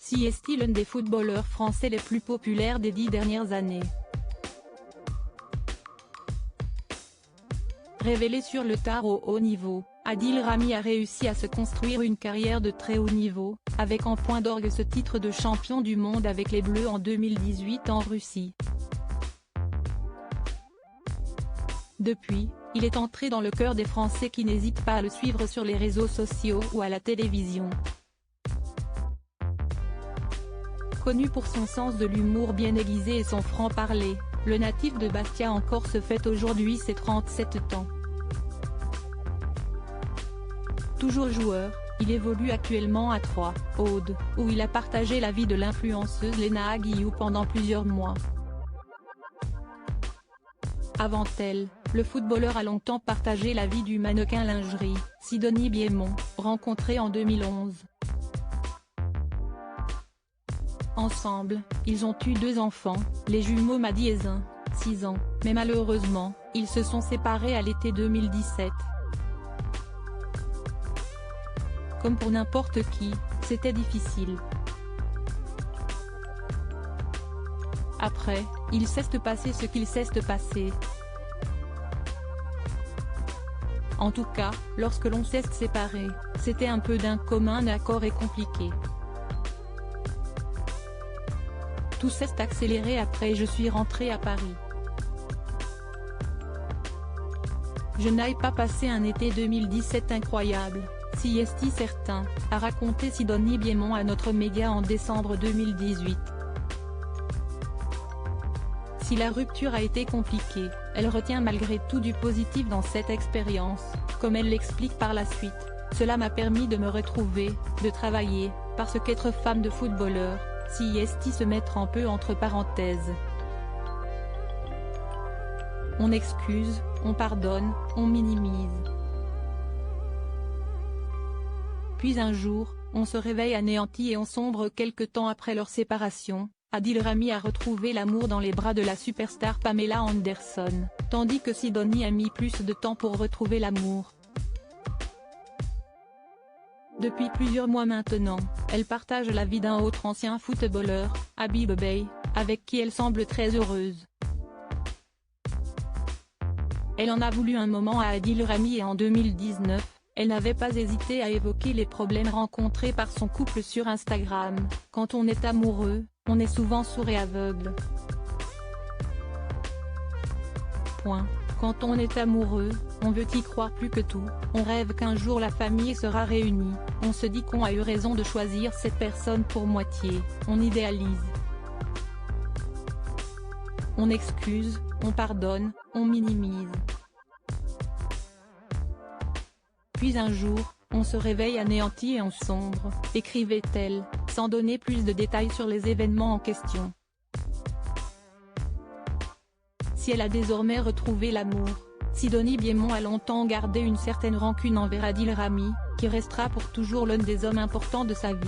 Si est-il l'un des footballeurs français les plus populaires des 10 dernières années. Révélé sur le tard au haut niveau, Adil Rami a réussi à se construire une carrière de très haut niveau, avec en point d'orgue ce titre de champion du monde avec les Bleus en 2018 en Russie. Depuis, il est entré dans le cœur des Français qui n'hésitent pas à le suivre sur les réseaux sociaux ou à la télévision. Connu pour son sens de l'humour bien aiguisé et son franc-parler, le natif de Bastia en Corse fête aujourd'hui ses 37 ans. Toujours joueur, il évolue actuellement à Troyes, Aude, où il a partagé la vie de l'influenceuse Léna Aguillou pendant plusieurs mois. Avant elle, le footballeur a longtemps partagé la vie du mannequin lingerie, Sidonie Biémont, rencontrée en 2011. Ensemble, ils ont eu 2 enfants, les jumeaux Madi et Zin, 6 ans, mais malheureusement, ils se sont séparés à l'été 2017. Comme pour n'importe qui, c'était difficile. Après, il s'est passé ce qu'il s'est passé. En tout cas, lorsque l'on s'est séparé, c'était un peu d'un commun accord et compliqué. Tout s'est accéléré après et je suis rentré à Paris. Je n'ai pas passé un été 2017 incroyable, si est-il certain, a raconté Sidonie Biémont à notre média en décembre 2018. Si la rupture a été compliquée, elle retient malgré tout du positif dans cette expérience, comme elle l'explique par la suite. Cela m'a permis de me retrouver, de travailler, parce qu'être femme de footballeur, si est-il se mettre un peu entre parenthèses. On excuse, on pardonne, on minimise. Puis un jour, on se réveille anéanti et on sombre quelque temps après leur séparation. Adil Rami a retrouvé l'amour dans les bras de la superstar Pamela Anderson, tandis que Sidonie a mis plus de temps pour retrouver l'amour. Depuis plusieurs mois maintenant, elle partage la vie d'un autre ancien footballeur, Habib Beye, avec qui elle semble très heureuse. Elle en a voulu un moment à Adil Rami et en 2019, elle n'avait pas hésité à évoquer les problèmes rencontrés par son couple sur Instagram. Quand on est amoureux, on est souvent sourd et aveugle. Quand on est amoureux, on veut y croire plus que tout, on rêve qu'un jour la famille sera réunie, on se dit qu'on a eu raison de choisir cette personne pour moitié, on idéalise. On excuse, on pardonne, on minimise. Puis un jour, on se réveille anéanti et on sombre, écrivait-elle, sans donner plus de détails sur les événements en question. Si elle a désormais retrouvé l'amour, Sidonie Biémont a longtemps gardé une certaine rancune envers Adil Rami, qui restera pour toujours l'un des hommes importants de sa vie.